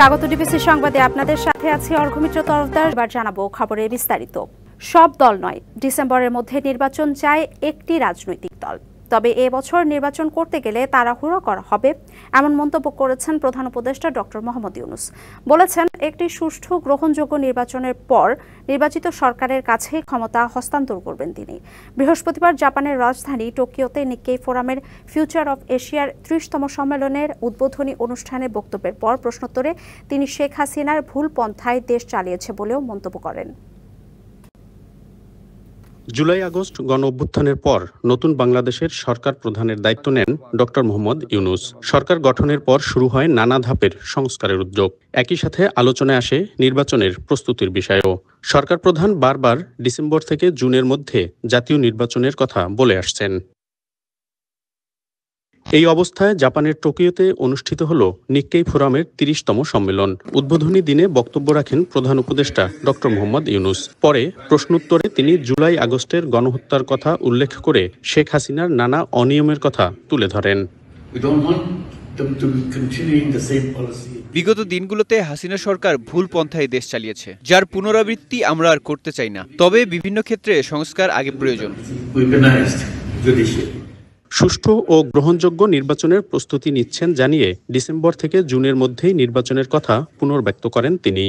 স্বাগত ডিবিসি সংবাদে আপনাদের সাথে আছি অর্ঘমিত্র তরফদার। এবার জানাবো খবরের বিস্তারিত। সব দল নয়, ডিসেম্বরের মধ্যে নির্বাচন চায় একটি রাজনৈতিক দল। তবে এবছর নির্বাচন করতে গেলে তাড়াহুড়ো করা হবে, এমন মন্তব্য করেছেন প্রধান উপদেষ্টা ডক্টর মোহাম্মদ ইউনূস। বলেছেন, একটি সুষ্ঠু গ্রহণযোগ্য নির্বাচনের পর নির্বাচিত সরকারের কাছে ক্ষমতা হস্তান্তর করবেন তিনি। বৃহস্পতিবার জাপানের রাজধানী টোকিওতে নিক্কেই ফোরামের ফিউচার অব এশিয়ার ৩০তম সম্মেলনের উদ্বোধনী অনুষ্ঠানে বক্তব্যের পর প্রশ্নোত্তরে তিনি শেখ হাসিনার ভুল পন্থায় দেশ চালিয়েছে বলেও মন্তব্য করেন। জুলাই আগস্ট গণ অভ্যুত্থানের পর নতুন বাংলাদেশের সরকার প্রধানের দায়িত্ব নেন ডক্টর মোহাম্মদ ইউনূস। সরকার গঠনের পর শুরু হয় নানা ধাপের সংস্কারের উদ্যোগ। একই সাথে আলোচনায় আসে নির্বাচনের প্রস্তুতির বিষয়ও। সরকার প্রধান বারবার ডিসেম্বর থেকে জুনের মধ্যে জাতীয় নির্বাচনের কথা বলে আসছেন। এই অবস্থায় জাপানের টোকিওতে অনুষ্ঠিত হল নিক্কেই ফোরামের ৩০তম সম্মেলন। উদ্বোধনী দিনে বক্তব্য রাখেন প্রধান উপদেষ্টা ডক্টর মোহাম্মদ ইউনূস। পরে প্রশ্নোত্তরে তিনি জুলাই আগস্টের গণহত্যার কথা উল্লেখ করে শেখ হাসিনার নানা অনিয়মের কথা তুলে ধরেন। বিগত দিনগুলোতে হাসিনা সরকার ভুল পন্থায় দেশ চালিয়েছে, যার পুনরাবৃত্তি আমরা আর করতে চাই না। তবে বিভিন্ন ক্ষেত্রে সংস্কার আগে প্রয়োজন। সুষ্ঠু ও গ্রহণযোগ্য নির্বাচনের প্রস্তুতি নিচ্ছেন জানিয়ে ডিসেম্বর থেকে জুনের মধ্যেই নির্বাচনের কথা পুনর্ব্যক্ত করেন তিনি।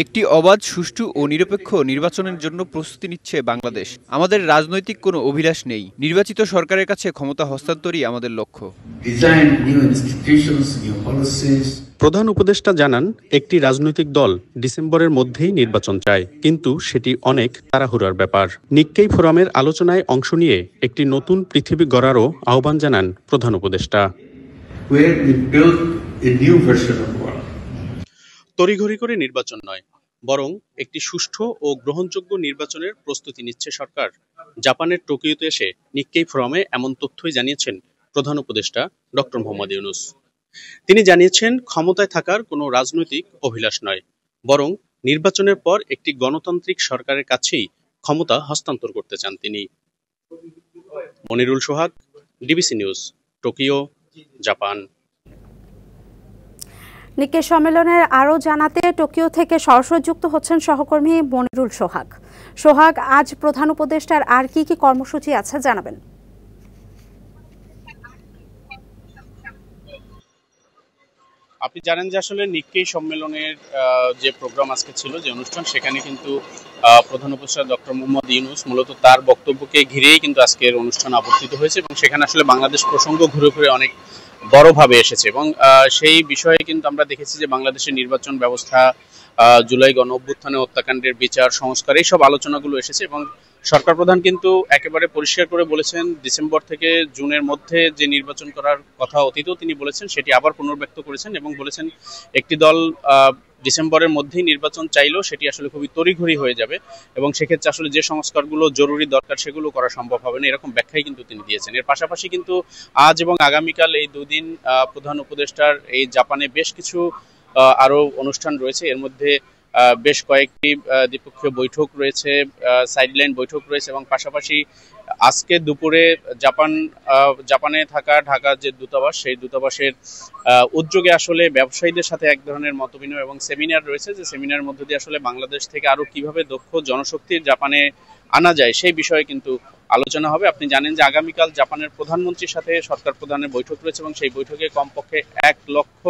একটি অবাধ, সুষ্ঠু ও নিরপেক্ষ নির্বাচনের জন্য প্রস্তুতি নিচ্ছে বাংলাদেশ। আমাদের রাজনৈতিক কোনো অভিলাষ নেই। নির্বাচিত সরকারের কাছে ক্ষমতা হস্তান্তরই আমাদের লক্ষ্য। প্রধান উপদেষ্টা জানান, একটি রাজনৈতিক দল ডিসেম্বরের মধ্যেই নির্বাচন চায়, কিন্তু সেটি অনেক তাড়াহুড়ার ব্যাপার। নিক্কেই ফোরামের আলোচনায় অংশ নিয়ে একটি নতুন পৃথিবী গড়ারও আহ্বান জানান প্রধান উপদেষ্টা। তড়িঘড়ি করে নির্বাচন নয়, বরং একটি সুষ্ঠু ও গ্রহণযোগ্য নির্বাচনের প্রস্তুতি নিচ্ছে সরকার। জাপানের টোকিওতে এসে নিক্কেই ফোরামে এমন তথ্যই জানিয়েছেন প্রধান উপদেষ্টা ডক্টর মোহাম্মদ ইউনূস। তিনি জানিয়েছেন, ক্ষমতায় থাকার কোনো রাজনৈতিক অভিলাষ নয়, বরং নির্বাচনের পর একটি গণতান্ত্রিক সরকারের কাছেই ক্ষমতা হস্তান্তর করতে চান তিনি। Monirul Sohag, DBC news, Tokyo, Japan. Nikkei সম্মেলনের আরও জানাতে টোকিও থেকে সরাসরি যুক্ত হচ্ছেন সহকর্মী মনিরুল সোহাগ। সোহাগ, আজ প্রধান উপদেষ্টার আর কি কি কর্মসূচি আছে জানাবেন? আপনি জানেন যে আসলে নিক্কেই সম্মেলনের যে প্রোগ্রাম আজকে ছিল, যে অনুষ্ঠান, সেখানে কিন্তু প্রধান উপদেষ্টা ডক্টর মোহাম্মদ ইউনূস মূলত তার বক্তব্যকে ঘিরেই কিন্তু আজকের অনুষ্ঠান আবর্তিত হয়েছে এবং সেখানে আসলে বাংলাদেশ প্রসঙ্গ ঘুরে ফিরে অনেক বড়ভাবে এসেছে এবং সেই বিষয়ে কিন্তু আমরা দেখেছি যে বাংলাদেশের নির্বাচন ব্যবস্থা, জুলাই গণ অভ্যুত্থানে হত্যাকাণ্ডের বিচার, সংস্কার, এই সব আলোচনাগুলো এসেছে এবং সরকার প্রধান কিন্তু একেবারে পরিষ্কার করে বলেছেন, ডিসেম্বর থেকে জুনের মধ্যে যে নির্বাচন করার কথা অতীতেও তিনি বলেছেন, সেটি আবার পুনর্ব্যক্ত করেছেন এবং বলেছেন একটি দল ডিসেম্বরের মধ্যেই নির্বাচন চাইলেও সেটি আসলে খুবই তড়িঘড়ি হয়ে যাবে এবং সেক্ষেত্রে আসলে যে সংস্কারগুলো জরুরি দরকার সেগুলো করা সম্ভব হবে না, এরকম ব্যাখ্যাই কিন্তু তিনি দিয়েছেন। এর পাশাপাশি কিন্তু আজ এবং আগামীকাল এই দুদিন প্রধান উপদেষ্টার এই জাপানে বেশ কিছু আরো অনুষ্ঠান রয়েছে। এর মধ্যে বেশ কয়েকটি দ্বিপক্ষীয় বৈঠক রয়েছে, সাইডলাইন বৈঠক রয়েছে এবং পাশাপাশি আজকে দুপুরে জাপানে থাকা ঢাকার যে দূতাবাস, সেই দূতাবাসের উদ্যোগে আসলে ব্যবসায়ীদের সাথে এক ধরনের মতবিনিময় এবং সেমিনার রয়েছে, যে সেমিনারের মধ্য দিয়ে আসলে বাংলাদেশ থেকে আরো কিভাবে দক্ষ জনশক্তি জাপানে আনা যায় সেই বিষয়ে কিন্তু আলোচনা হবে। আপনি জানেন যে আগামীকাল জাপানের প্রধানমন্ত্রীর সাথে সরকার প্রধানের বৈঠক রয়েছে এবং সেই বৈঠকে কমপক্ষে 1 লক্ষ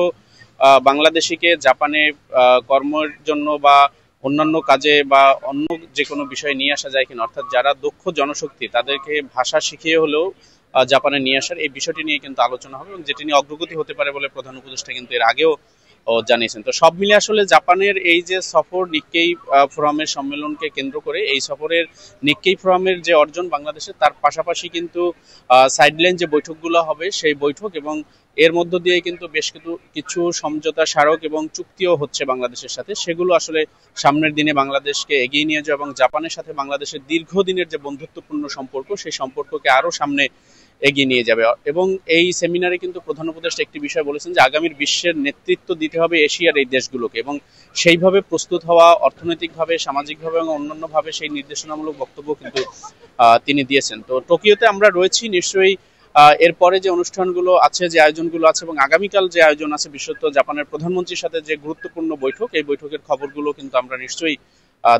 বাংলাদেশিকে জাপানে কর্মের জন্য বা অন্যান্য কাজে বা অন্য যে কোনো বিষয়ে নিয়ে আসা যায় কিনা, অর্থাৎ যারা দক্ষ জনশক্তি তাদেরকে ভাষা শিখিয়ে হলেও জাপানে নিয়ে আসার এই বিষয়টি নিয়ে কিন্তু আলোচনা হবে এবং যেটি নিয়ে অগ্রগতি হতে পারে বলে প্রধান উপদেষ্টা কিন্তু এর আগেও জানিয়েছেন। তো সব মিলে আসলে জাপানের এই যে সফর, নিক্কেই ফোরামের সম্মেলনকে কেন্দ্র করে এই সফরের নিক্কেই ফোরামের যে অর্জন বাংলাদেশের, তার পাশাপাশি কিন্তু সাইডলাইন যে বৈঠকগুলো হবে সেই বৈঠক এবং এর মধ্য দিয়ে কিন্তু বেশ কিছু সমঝোতা স্মারক এবং চুক্তিও হচ্ছে বাংলাদেশের সাথে, সেগুলো আসলে সামনের দিনে বাংলাদেশকে এগিয়ে নিয়ে যাওয়া এবং জাপানের সাথে বাংলাদেশের দীর্ঘদিনের যে বন্ধুত্বপূর্ণ সম্পর্ক, সেই সম্পর্ককে আরো সামনে এগিয়ে নিয়ে যাবে। এবং এই সেমিনারে কিন্তু প্রধান উপদেষ্টা একটি বিষয় বলেছেন যে আগামীর বিশ্বের নেতৃত্ব দিতে হবে এশিয়ার এই দেশগুলোকে এবং সেইভাবে প্রস্তুত হওয়া, অর্থনৈতিকভাবে, সামাজিকভাবে এবং অন্যান্যভাবে সেই নির্দেশনামূলক বক্তব্য কিন্তু তিনি দিয়েছেন। তো টোকিওতে আমরা রয়েছি, নিশ্চয়ই এরপরে যে অনুষ্ঠানগুলো আছে, যে আয়োজনগুলো আছে এবং আগামীকাল যে আয়োজন আছে, বিশেষত জাপানের প্রধানমন্ত্রীর সাথে যে গুরুত্বপূর্ণ বৈঠক, এই বৈঠকের খবরগুলো কিন্তু আমরা নিশ্চয়ই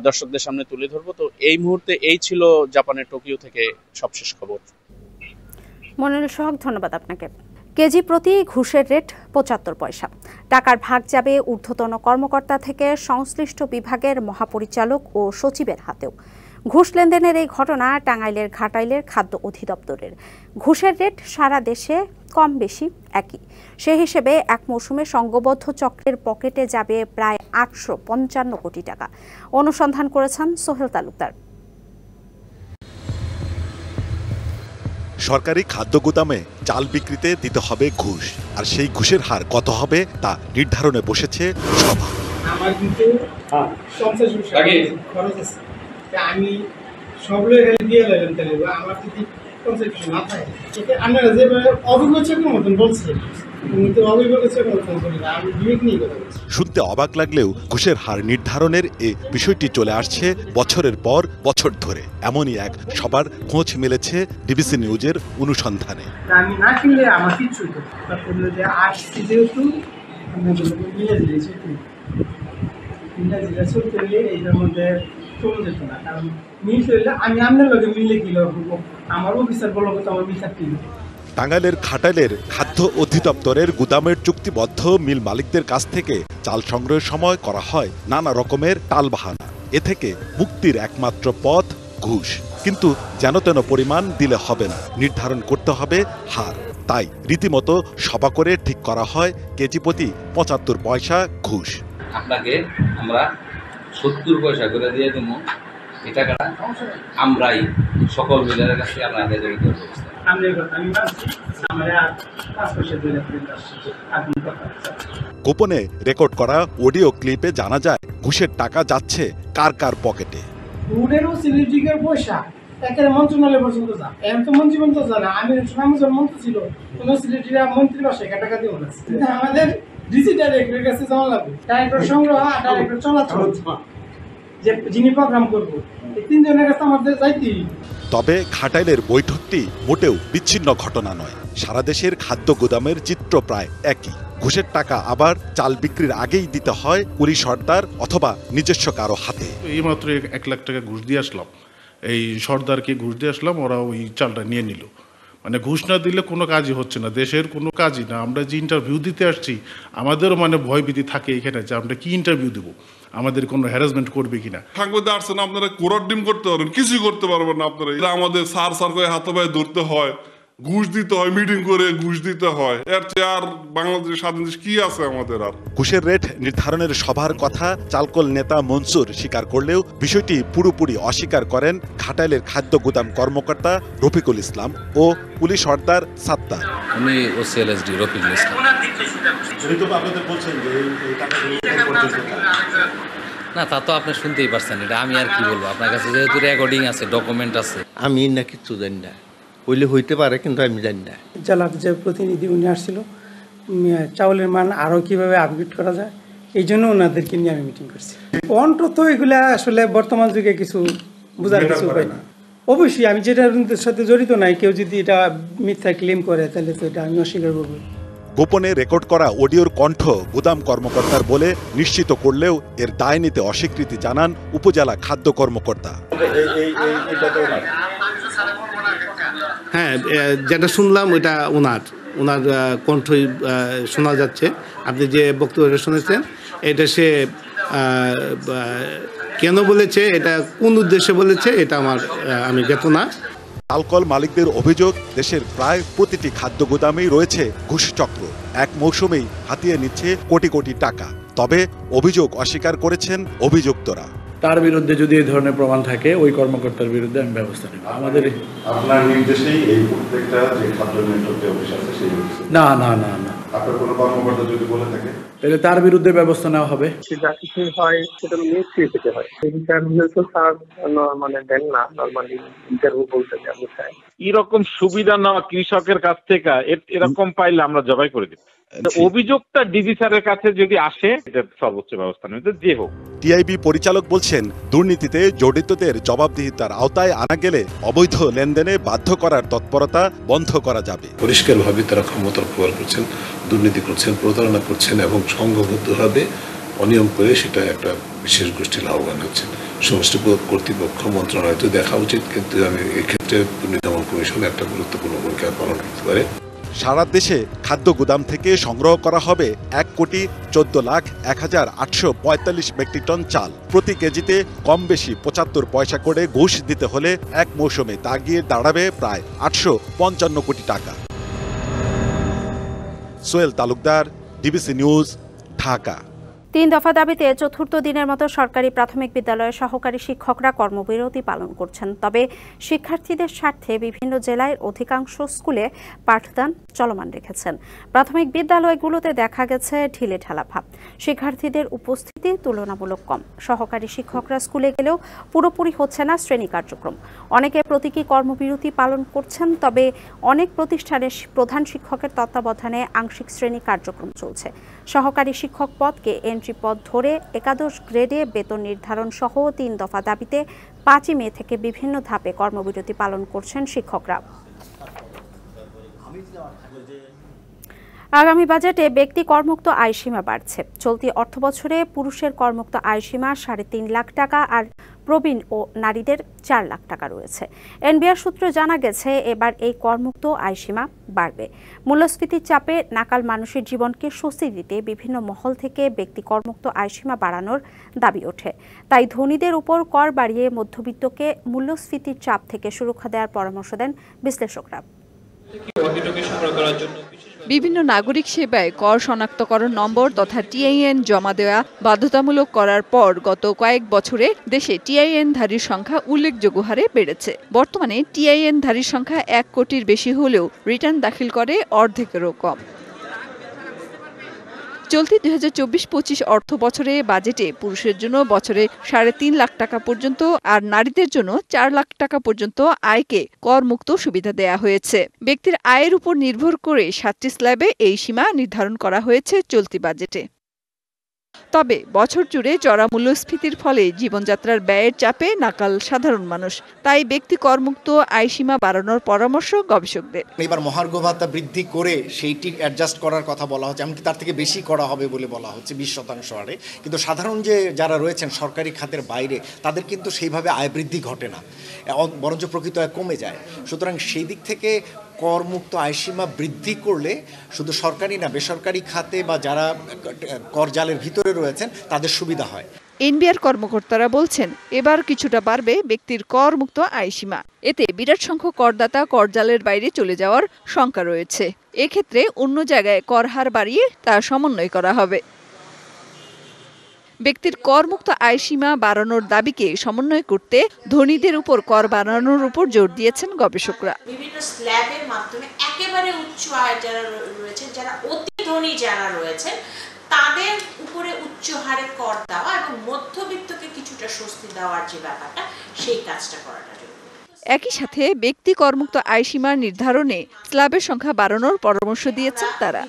দর্শকদের সামনে তুলে ধরবো। তো এই মুহূর্তে এই ছিল জাপানের টোকিও থেকে সবশেষ খবর। মনিরুল সোহাগ, ধন্যবাদ আপনাকে। কেজি প্রতি ঘুষের রেট ৭৫ পয়সা। টাকার ভাগ যাবে ঊর্ধ্বতন কর্মকর্তা থেকে সংশ্লিষ্ট বিভাগের মহাপরিচালক ও সচিবের হাতেও। ঘুষ লেনদেনের এই ঘটনা টাঙ্গাইলের ঘাটাইলের খাদ্য অধিদপ্তরের। ঘুষের রেট সারা দেশে কম বেশি একই। সে হিসেবে এক মৌসুমে সংঘবদ্ধ চক্রের পকেটে যাবে প্রায় ৮৫৫ কোটি টাকা। অনুসন্ধান করেছেন সোহেল তালুকদার। সরকারি খাদ্য গুদামে চাল বিক্রিতে দিতে হবে ঘুষ, আর সেই ঘুষের হার কত হবে তা নির্ধারণে বসেছে সভা। আমার কিন্তু আমি সব লোক দিয়ে লাগলাম, তাহলে আমার যদি না থাকে আপনারা যেভাবে অভিযোগের মতন বলছেন, শুনতে অবাক লাগলেও ঘুষের হার নির্ধারণের এই বিষয়টি চলে আসছে বছরের পর বছর ধরে। এমনই এক সবার খোঁজ মিলেছে ডিবিসি নিউজের অনুসন্ধানে। আমি না কিনলে আমার কিছু আসছি, যেহেতু এইটার মধ্যে চলে যেত না, কারণ মিল চললে আমি আপনার লগে মিললে কি আমার অফিসার বলবো তো আমার মিল থাকতে। টাঙ্গাইলের ঘাটাইলের খাদ্য অধিদপ্তরের গুদামের চুক্তিবদ্ধ মিল মালিকদের কাছ থেকে চাল সংগ্রহের সময় করা হয় নানা রকমের টালবাহানা। এ থেকে মুক্তির একমাত্র পথ ঘুষ, কিন্তু যেন তেন পরিমাণ দিলে হবে না, নির্ধারণ করতে হবে হার। তাই রীতিমতো সভা করে ঠিক করা হয় কেজি প্রতি ৭৫ পয়সা ঘুষ। আপনাকে আমরা ৭০ পয়সা করে দিয়ে দেবো, এই টাকাটা আমরাই সকল মিলের কাছে আমরা আদায় করে দেবো। গোপনে রেকর্ড করা অডিও ক্লিপে জানা যায় ঘুষের টাকা যাচ্ছে কার কার পকেটে। পয়সা একেবারে মন্ত্রণালয় পর্যন্ত যা, এখন তো মন্ত্রী পর্যন্ত জানা। আমি সমাজের মন্ত্রী ছিল, কোন সিলেক্টরিরা মন্ত্রীর বাসায় টাকা দিব না। আমাদের ডিসি ডাইরেক্টরের কাছে জমা লাগবে, ডাইরেক্টর সংগ্রহ আর ডাইরেক্টর চলাচল, যে যিনি প্রোগ্রাম করবো, এই তিনজনের কাছে আমাদের যাইতেই। তবে ঘাটাইলের বৈঠকটি মোটেও বিচ্ছিন্ন ঘটনা নয়। সারা দেশের খাদ্য গুদামের চিত্র প্রায় একই। ঘুষের টাকা আবার চাল বিক্রির আগেই দিতে হয় কুলি সর্দার অথবা নিজস্ব কারো হাতে। এইমাত্র ১ লাখ টাকা ঘুষ দিয়ে আসলাম, এই সর্দারকে ঘুষ দিয়ে আসলাম, ওরা ওই চালটা নিয়ে নিল। মানে ঘুষ না দিলে কোনো কাজই হচ্ছে না, দেশের কোনো কাজই না। আমরা যে ইন্টারভিউ দিতে আসছি, আমাদেরও মানে ভয়ভীতি থাকে এখানে যে আমরা কি ইন্টারভিউ দেবো, আমাদের কোনো হ্যারাসমেন্ট করবে কিনা। থাকবে আসছেন আপনারা কোরার ডিম করতে পারবেন, কিছুই করতে পারবেন না আপনারা। আমাদের সার সার করে হাতে পায়ে ধরতে হয়, ঘুষ দিতে হয়, মিটিং করে ঘুষ দিতে হয়। এর চেয়ে আর বাংলাদেশের স্বাধীন দেশ কি আছে আমাদের আর? ঘুষের রেট নির্ধারণের সভার কথা চালকল নেতা মনসুর স্বীকার করলেও বিষয়টি পুরোপুরি অস্বীকার করেন ঘাটাইলের খাদ্য গুদাম কর্মকর্তা রফিকুল ইসলাম ও কুলি সর্দার সাত্তার। উনি ওসিএলএসডি রফিকুল ইসলাম। না, তা তো আপনি শুনতেই পারছেন, এটা আমি আর কি বলবো। আপনার কাছে যেহেতু রেকর্ডিং আছে, ডকুমেন্ট আছে। আমি না কিছু জানি না, হইলে হইতে পারে কিন্তু আমি জানি না। জেলার যে প্রতিনিধি উনি আসছিল, চাউলের মান আরও কীভাবে আপগ্রেড করা যায়, এই জন্য ওনাদেরকে নিয়ে আমি মিটিং করছি। অন্তত এগুলো আসলে বর্তমান যুগে কিছু বোঝার কিছু উপায় না। অবশ্যই আমি যেটার সাথে জড়িত নাই, কেউ যদি এটা মিথ্যা ক্লেম করে তাহলে তো এটা আমি অস্বীকার করবো। গোপনে রেকর্ড করা অডিওর কণ্ঠ গুদাম কর্মকর্তার বলে নিশ্চিত করলেও এর দায় নিতে অস্বীকৃতি জানান উপজেলা খাদ্য কর্মকর্তা। হ্যাঁ, যেটা শুনলাম ওটা ওনার কণ্ঠই শোনা যাচ্ছে। আপনি যে বক্তব্যটা শুনেছেন, এটা সে কেন বলেছে, এটা কোন উদ্দেশ্যে বলেছে, এটা আমি জ্ঞাত না। চালকল মালিকদের অভিযোগ, দেশের প্রায় প্রতিটি খাদ্য গুদামেই রয়েছে ঘুষ চক্র। এক মৌসুমেই হাতিয়ে নিচ্ছে কোটি কোটি টাকা। তবে অভিযোগ অস্বীকার করেছেন অভিযুক্তরা। তার বিরুদ্ধে যদি এই ধরনের প্রমাণ থাকে, ওই কর্মকর্তার বিরুদ্ধে আমি ব্যবস্থা নেব। আমাদের আপনার নির্দেশেই এই প্রত্যেকটা যে খাদ্য নিয়ন্ত্রক অফিস আছে সেই না না না না আপনার কোনো কর্মকর্তা যদি বলে থাকে তাহলে তার বিরুদ্ধে ব্যবস্থা নেওয়া হবে। যা কিছু হয় সেটা নিশ্চয়ই পেতে হয়। ইন্টারভিউ তো স্যার মানে দেন না, নরমালি ইন্টারভিউ বলতে আমি চাই। এরকম সুবিধা নেওয়া কৃষকের কাছ থেকে এরকম পাইলে আমরা জবাই করে দিই। অভিযোগটা ডিজি স্যারের কাছে যদি আসে এটা সর্বোচ্চ ব্যবস্থা নেবে যে হোক। টিআইবি পরিচালক বলছেন, দুর্নীতিতে জড়িতদের জবাবদিহিতার আওতায় আনা গেলে অবৈধ লেনদেনে বাধ্য করার তৎপরতা বন্ধ করা যাবে। পরিষ্কারভাবে তারা ক্ষমতার অপব্যবহার করছেন, দুর্নীতি করছেন, প্রতারণা করছেন এবং সংঘবদ্ধভাবে অনিয়ম করে সেটা একটা বিশেষ গোষ্ঠী লাভবান হচ্ছে। সমষ্টি কর্তৃপক্ষ মন্ত্রণালয় তো দেখা উচিত, কিন্তু আমি এক্ষেত্রে দুর্নীতি দমন কমিশন একটা গুরুত্বপূর্ণ ভূমিকা পালন করতে পারে। সারা দেশে খাদ্য গুদাম থেকে সংগ্রহ করা হবে ১,১৪,০১,৮৪৫ মেট্রিক টন চাল। প্রতি কেজিতে কম বেশি ৭৫ পয়সা করে ঘুষ দিতে হলে এক মৌসুমে তা গিয়ে দাঁড়াবে প্রায় ৮৫৫ কোটি টাকা। Sohel Talukdar, DBC news, Dhaka. ৩ দফা দাবিতে চতুর্থ দিনের মতো সরকারি প্রাথমিক বিদ্যালয়ের সহকারী শিক্ষকরা কর্মবিরতি পালন করছেন। তবে শিক্ষার্থীদের স্বার্থে বিভিন্ন জেলায় অধিকাংশ স্কুলে পাঠদান চলমান রেখেছেন। প্রাথমিক বিদ্যালয়গুলোতে দেখা গেছে ঢিলে ঢালা ভাব, শিক্ষার্থীদের উপস্থিতি তুলনামূলক কম। সহকারী শিক্ষকরা স্কুলে গেলেও পুরোপুরি হচ্ছে না শ্রেণী কার্যক্রম। অনেকে প্রতীকী কর্মবিরতি পালন করছেন, তবে অনেক প্রতিষ্ঠানের প্রধান শিক্ষকের তত্ত্বাবধানে আংশিক শ্রেণী কার্যক্রম চলছে। সহকারী শিক্ষক পদকে এন্ট্রি পদ ধরে একাদশ গ্রেডে বেতন নির্ধারণ সহ ৩ দফা দাবিতে ৫ই মে থেকে বিভিন্ন ধাপে কর্মবিরতি পালন করছেন শিক্ষকরা। আগামী বাজেটে ব্যক্তি করমুক্ত আয়সীমা বাড়ছে। চলতি অর্থবছরে পুরুষের করমুক্ত আয়সীমা ৩.৫ লাখ টাকা আর প্রবীণ ও নারীদের ৪ লাখ টাকা রয়েছে। এনবিআর সূত্রে জানা গেছে, এবার এই করমুক্ত আয়সীমা বাড়বে। মূল্যস্ফীতির চাপে নাকাল মানুষের জীবনকে স্বস্তি দিতে বিভিন্ন মহল থেকে ব্যক্তি করমুক্ত আয়সীমা বাড়ানোর দাবি ওঠে। তাই ধনীদের উপর কর বাড়িয়ে মধ্যবিত্তকে মূল্যস্ফীতির চাপ থেকে সুরক্ষা দেওয়ার পরামর্শ দেন বিশ্লেষকরা। বিভিন্ন নাগরিক সেবায় কর শনাক্তকরণ নম্বর তথা টিআইএন জমা দেওয়া বাধ্যতামূলক করার পর গত কয়েক বছরে দেশে টিআইএনধারীর সংখ্যা উল্লেখযোগ্য হারে বেড়েছে। বর্তমানে টিআইএনধারীর সংখ্যা ১ কোটির বেশি হলেও রিটার্ন দাখিল করে অর্ধেকেরও কম। চলতি ২০২৪-২৫ অর্থ বছরে বাজেটে পুরুষের জন্য বছরে ৩.৫ লাখ টাকা পর্যন্ত আর নারীদের জন্য ৪ লাখ টাকা পর্যন্ত আয়কে করমুক্ত সুবিধা দেয়া হয়েছে। ব্যক্তির আয়ের উপর নির্ভর করে ৭টি স্ল্যাবে এই সীমা নির্ধারণ করা হয়েছে চলতি বাজেটে। তবে বছর জুড়ে চড়া মূল্যস্ফীতির ফলে জীবনযাত্রার ব্যয়ের চাপে নাকাল সাধারণ মানুষ। তাই ব্যক্তি করমুক্ত আয়সীমা বাড়ানোর পরামর্শ গবেষকদের। এবার মহার্ঘ ভাতা বৃদ্ধি করে সেইটি অ্যাডজাস্ট করার কথা বলা হচ্ছে, এমনকি তার থেকে বেশি করা হবে বলে বলা হচ্ছে ২০% হারে। কিন্তু সাধারণ যে যারা রয়েছেন সরকারি খাতের বাইরে, তাদের কিন্তু সেইভাবে আয় বৃদ্ধি ঘটে না, বরঞ্চ প্রকৃত আয় কমে যায়। সুতরাং সেই দিক থেকে করমুক্ত আয়সীমা বৃদ্ধি করলে শুধু সরকারি না, বেসরকারি খাতে বা যারা করজালের ভিতরে রয়েছেন তাদের সুবিধা হয়। এনবিআর কর্মকর্তারা বলছেন, এবার কিছুটা বাড়বে ব্যক্তির করমুক্ত আয়সীমা। এতে বিরাট সংখ্যক করদাতা করজালের বাইরে চলে যাওয়ার শঙ্কা রয়েছে। এক্ষেত্রে অন্য জায়গায় কর হার বাড়িয়ে তা সমন্বয় করা হবে। ব্যক্তির করমুক্ত আয়সীমা বাড়ানোর দাবিকে সমন্বয় করতে ধনীদের উপর কর বাড়ানোর উপর জোর দিয়েছেন গবেষকরা। বিভিন্ন স্ল্যাবের মাধ্যমে একেবারে উচ্চ আয় যারা রয়েছে, যারা অতি ধনী যারা রয়েছেন, তাদের উপরে উচ্চ হারে কর দেওয়া এবং মধ্যবিত্তকে কিছুটা স্বস্তি দেওয়ার যে ব্যাপারটা, সেই কাজটা করাটা জরুরি। একই সাথে ব্যক্তি করমুক্ত আয়সীমা নির্ধারণে স্ল্যাবের সংখ্যা বাড়ানোর পরামর্শ দিয়েছেন তারা।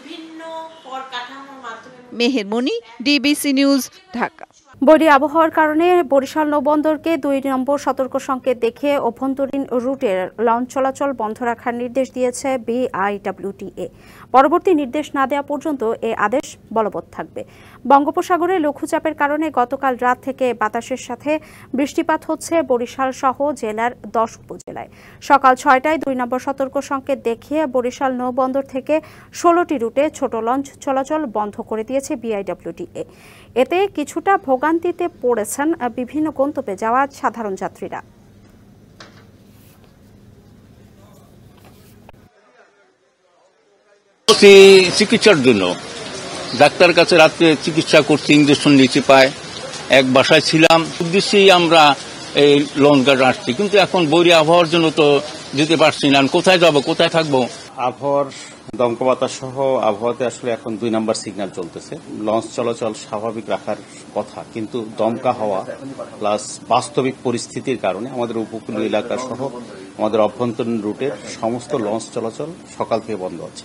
মেহের মনি, ডিবিসি নিউজ, ঢাকা। বৈরী আবহাওয়ার কারণে বরিশাল নৌবন্দরকে ২ নম্বর সতর্ক সংকেত দেখে অভ্যন্তরীণ রুটের লঞ্চ চলাচল বন্ধ রাখার নির্দেশ দিয়েছে বিআইডব্লিউটিএ। পরবর্তী নির্দেশ না দেওয়া পর্যন্ত এ আদেশ বলবৎ থাকবে। বঙ্গোপসাগরে লঘুচাপের কারণে গতকাল রাত থেকে বাতাসের সাথে বৃষ্টিপাত হচ্ছে বরিশাল সহ জেলার ১০ উপজেলায়। সকাল ৬টায় ২ নম্বর সতর্ক সংকেত দেখিয়ে বরিশাল নৌবন্দর থেকে ১৬টি রুটে ছোট লঞ্চ চলাচল বন্ধ করে দিয়েছে বিআইডব্লিউটিএ। এতে কিছুটা ভোগান্তিতে পড়েছেন বিভিন্ন গন্তব্যে যাওয়া সাধারণ যাত্রীরা। চিকিৎসার জন্য ডাক্তার কাছে রাত্রে চিকিৎসা করছি, ইঞ্জেকশন নিচে পায়। এক বাসায় ছিলাম, উদ্দেশ্যেই আমরা এই লঞ্চ ঘাট আসছি, কিন্তু এখন বৈরী আবহাওয়ার জন্য তো যেতে পারছি না। কোথায় যাব, কোথায় থাকবো? আবহাওয়ার দমকা বাতাস সহ আবহাওয়াতে আসলে এখন ২ নম্বর সিগন্যাল চলতেছে। লঞ্চ চলাচল স্বাভাবিক রাখার কথা, কিন্তু দমকা হওয়া প্লাস বাস্তবিক পরিস্থিতির কারণে আমাদের উপকূলীয় এলাকা সহ আমাদের অভ্যন্তরীণ রুটের সমস্ত লঞ্চ চলাচল সকাল থেকে বন্ধ আছে।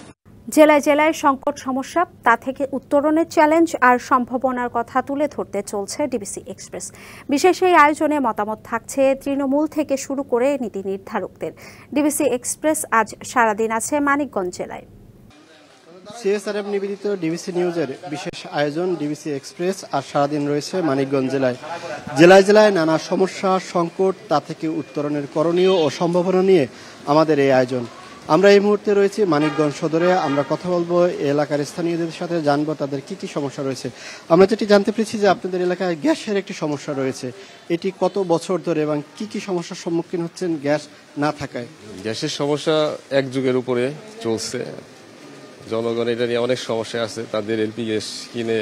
জেলায় জেলায় সংকট সমস্যা, তা থেকে উত্তরণের চ্যালেঞ্জ আর সম্ভাবনার কথা তুলে ধরতে চলছে ডিবিসি এক্সপ্রেস। বিশেষ এই আয়োজনে মতামত থাকছে তৃণমূল থেকে শুরু করে নীতি নির্ধারকদের। ডিবিসি এক্সপ্রেস আজ সারাদিন আছে মানিকগঞ্জ জেলায়। সিএসআরএফ নিবেদিত ডিবিসি নিউজের বিশেষ আয়োজন ডিবিসি এক্সপ্রেস আর সারাদিন রয়েছে মানিকগঞ্জ জেলায়। জেলায় জেলায় নানা সমস্যা, সংকট, তা থেকে উত্তরণের করণীয় ও সম্ভাবনা নিয়ে আমাদের এই আয়োজন। আমরা এই মুহূর্তে রয়েছি মানিকগঞ্জ সদরে। আমরা কথা বলবো এলাকার স্থানীয়দের সাথে, জানবো তাদের কি কি সমস্যা রয়েছে। আমরা যেটি জানতে পেরেছি যে আপনাদের এলাকায় গ্যাসের একটি সমস্যা রয়েছে, এটি কত বছর ধরে এবং কি কি সমস্যার সম্মুখীন হচ্ছেন গ্যাস না থাকায়? গ্যাসের সমস্যা এক যুগের উপরে চলছে। জনগণ এটা নিয়ে অনেক সমস্যা আছে, তাদের এলপি গ্যাস কিনে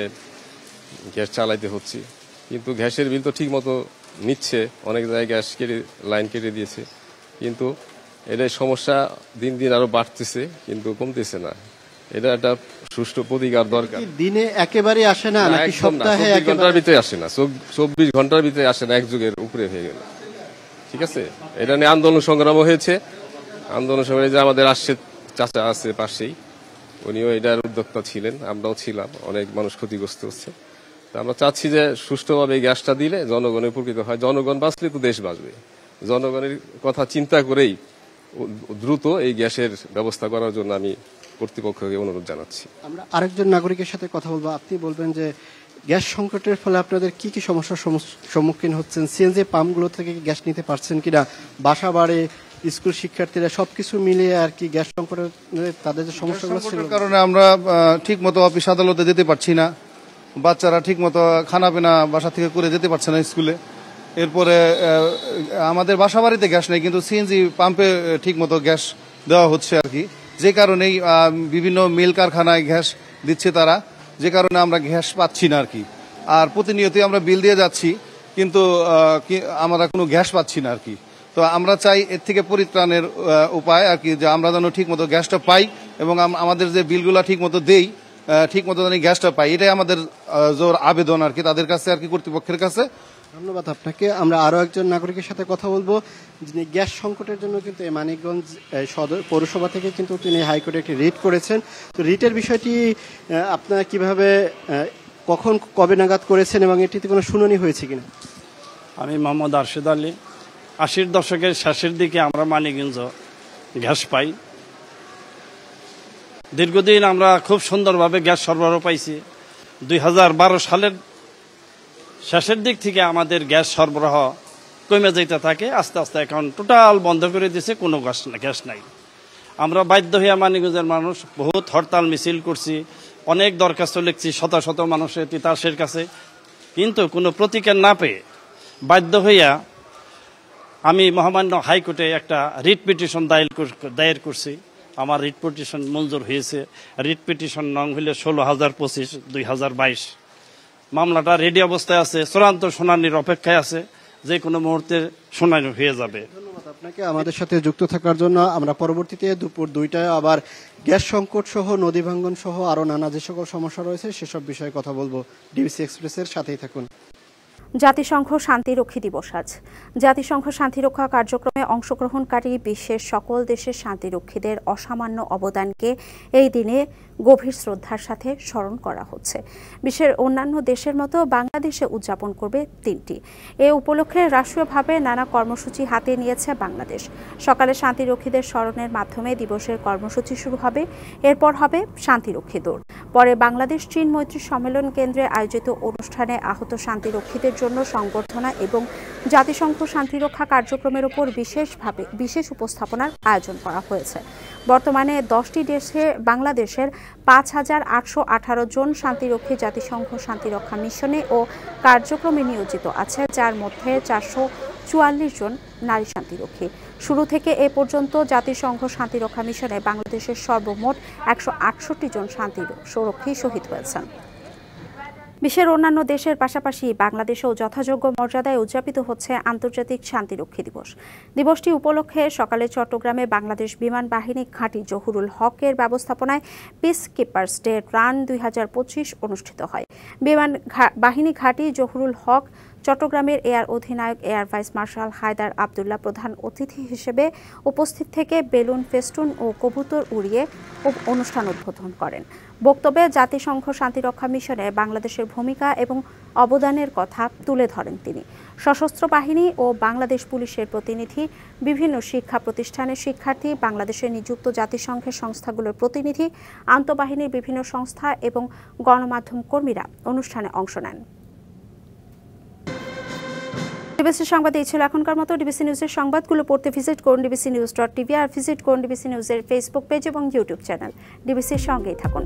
গ্যাস চালাইতে হচ্ছে, কিন্তু গ্যাসের বিল তো ঠিক মতো নিচ্ছে, অনেক জায়গায় গ্যাস লাইন কেটে দিয়েছে, কিন্তু এটার সমস্যা দিন দিন আরো বাড়তেছে কিন্তু কমতেছে না। এটা একটা সুষ্ঠু প্রতিকার দরকার। দিনে একেবারে আসে না নাকি সপ্তাহে? 24 ঘন্টার ভিতরে আসে না, 24 ঘন্টার ভিতরে আসে না, এক যুগের উপরে হয়ে গেল। ঠিক আছে, এটা নিয়ে আন্দোলন সংগ্রামও হয়েছে। আন্দোলন সংগ্রামে যে আমাদের আসছে চাচা আছে পাশেই, উনিও এটার উদ্যোক্তা ছিলেন, আমরাও ছিলাম। অনেক মানুষ ক্ষতিগ্রস্ত হচ্ছে। তা আমরা চাচ্ছি যে সুষ্ঠুভাবে গ্যাসটা দিলে জনগণের উপকৃত হয়। জনগণ বাঁচলে তো দেশ বাঁচবে। জনগণের কথা চিন্তা করেই দ্রুত এই গ্যাসের ব্যবস্থা করার জন্য আমি কর্তৃপক্ষকে অনুরোধ জানাচ্ছি। আমরা আরেকজন নাগরিকের সাথে কথা বলবো। আপনি বলবেন যে গ্যাস সংকটের ফলে আপনাদের কি কি সমস্যার সম্মুখীন হচ্ছেন? সিএনজি পাম্পগুলো থেকে গ্যাস নিতে পারছেন কিনা? বাসা বাড়ে, স্কুল শিক্ষার্থীরা, সবকিছু মিলিয়ে আর কি গ্যাস সংকটের তাদের যে সমস্যাগুলো ছিল কারণে আমরা ঠিক মতো অফিস আদালতে যেতে পারছি না, বাচ্চারা ঠিক মতো খানা পিনা বাসা থেকে করে যেতে পারছে না স্কুলে। এরপরে আমাদের বাসা বাড়িতে গ্যাস নেই, কিন্তু সিএনজি পাম্পে ঠিক মতো গ্যাস দেওয়া হচ্ছে আর কি, যে কারণেই বিভিন্ন মিল কারখানায় গ্যাস দিচ্ছে তারা, যে কারণে আমরা গ্যাস পাচ্ছি না আর কি। আর প্রতিনিয়তই আমরা বিল দিয়ে যাচ্ছি, কিন্তু আমরা কোনো গ্যাস পাচ্ছি না আর কি। তো আমরা চাই এর থেকে পরিত্রাণের উপায় আর কি, যে আমরা যেন ঠিক মতো গ্যাসটা পাই এবং আমাদের যে বিলগুলা ঠিক মতো দেই, ঠিক মতো যেন গ্যাসটা পাই, এটাই আমাদের জোর আবেদন আর কি তাদের কাছে আর কি, কর্তৃপক্ষের কাছে। ধন্যবাদ আপনাকে। আমরা আরো একজন নাগরিকের সাথে কথা বলবো, যিনি গ্যাস সংকটের জন্য কিন্তু মানিকগঞ্জ সদর পৌরসভা থেকে কিন্তু তিনি হাইকোর্টে একটি রিট করেছেন। তো রিটের বিষয়টি আপনারা কিভাবে, কখন, কবে নাগাদ করেছেন এবং এটিতে কোনো শুনানি হয়েছে কিনা? আমি মোহাম্মদ আরশেদ আলী। 80-র দশকের শেষের দিকে আমরা মানিকগঞ্জ গ্যাস পাই। দীর্ঘদিন আমরা খুব সুন্দরভাবে গ্যাস সরবরাহ পাইছি। 2012 সালের শেষের দিক থেকে আমাদের গ্যাস সরবরাহ কমে যেতে থাকে, আস্তে আস্তে এখন টোটাল বন্ধ করে দিয়েছে, কোনো গ্যাস নাই। আমরা বাধ্য হইয়া মানিকগঞ্জের মানুষ বহুত হরতাল মিছিল করছি, অনেক দরখাস্ত লিখছি শত শত মানুষের তিতাসের কাছে, কিন্তু কোনো প্রতিকার না পেয়ে বাধ্য হইয়া আমি মহামান্য হাইকোর্টে একটা রিট পিটিশন দায়ের করছি। আমার রিট পিটিশন মঞ্জুর হয়েছে। রিট পিটিশন নং হইলে 16,025/2022। মামলাটা রেডি অবস্থায় আছে, চূড়ান্ত শুনানির অপেক্ষায় আছে, যে কোনো মুহূর্তে শুনানি হয়ে যাবে। ধন্যবাদ আপনাকে আমাদের সাথে যুক্ত থাকার জন্য। আমরা পরবর্তীতে দুপুর 2টায় আবার গ্যাস সংকট সহ, নদী ভাঙ্গন সহ আরো নানা যে সকল সমস্যা রয়েছে সেসব বিষয়ে কথা বলবো। ডিবিসি এক্সপ্রেসের সাথেই থাকুন। জাতিসংঘ শান্তিরক্ষী দিবস আজ। জাতিসংঘ শান্তিরক্ষা কার্যক্রমে অংশগ্রহণকারী বিশ্বের সকল দেশের শান্তিরক্ষীদের অসামান্য অবদানকে এই দিনে গভীর শ্রদ্ধার সাথে স্মরণ করা হচ্ছে। বিশ্বের অন্যান্য দেশের মতো বাংলাদেশে উদযাপন করবে দিনটি। এ উপলক্ষে রাষ্ট্রীয়ভাবে নানা কর্মসূচি হাতে নিয়েছে বাংলাদেশ। সকালে শান্তিরক্ষীদের স্মরণের মাধ্যমে দিবসের কর্মসূচি শুরু হবে, এরপর হবে শান্তিরক্ষী দৌড়। পরে বাংলাদেশ চীন মৈত্রী সম্মেলন কেন্দ্রে আয়োজিত অনুষ্ঠানে আহত শান্তিরক্ষীদের জন্য সংবর্ধনা এবং জাতিসংঘ শান্তিরক্ষা কার্যক্রমের উপর বিশেষ উপস্থাপনার আয়োজন করা হয়েছে। বর্তমানে 10টি দেশে বাংলাদেশের 5,818 জন শান্তিরক্ষী জাতিসংঘ শান্তিরক্ষা মিশনে ও কার্যক্রমে নিয়োজিত আছে, যার মধ্যে 444 জন নারী শান্তিরক্ষী। শুরু থেকে এ পর্যন্ত জাতিসংঘ শান্তিরক্ষা মিশনে বাংলাদেশের সর্বমোট 168 জন শান্তিরক্ষী শহীদ হয়েছেন। বিশ্বের অন্যান্য দেশের পাশাপাশি বাংলাদেশেও যথাযোগ্য মর্যাদায় উদযাপিত হচ্ছে আন্তর্জাতিক শান্তিরক্ষী দিবস। দিবসটি উপলক্ষে সকালে চট্টগ্রামে বাংলাদেশ বিমান বাহিনী ঘাঁটি জহুরুল হকের ব্যবস্থাপনায় পিস কিপার্স ডে রান 2025 অনুষ্ঠিত হয়। বিমান বাহিনী ঘাঁটি জহুরুল হক চট্টগ্রামের এয়ার অধিনায়ক air vice marshal Haider Abdullah প্রধান অতিথি হিসেবে উপস্থিত থেকে বেলুন, ফেস্টুন ও কবুতর উড়িয়ে অনুষ্ঠান উদ্বোধন করেন। বক্তব্যে জাতিসংঘ শান্তিরক্ষা মিশনে বাংলাদেশের ভূমিকা এবং অবদানের কথা তুলে ধরেন তিনি। সশস্ত্র বাহিনী ও বাংলাদেশ পুলিশের প্রতিনিধি, বিভিন্ন শিক্ষা প্রতিষ্ঠানের শিক্ষার্থী, বাংলাদেশে নিযুক্ত জাতিসংঘের সংস্থাগুলোর প্রতিনিধি, আন্তঃবাহিনীর বিভিন্ন সংস্থা এবং গণমাধ্যম কর্মীরা অনুষ্ঠানে অংশ নেন। ডিবিসি সংবাদ এই ছিল এখনকার মতো। ডিবিসি নিউজের সংবাদগুলো পড়তে ভিজিট করুন dbcnews.tv আর ভিজিট করুন ডিবিসি নিউজের ফেসবুক পেজ এবং ইউটিউব চ্যানেল। ডিবিসির সঙ্গেই থাকুন।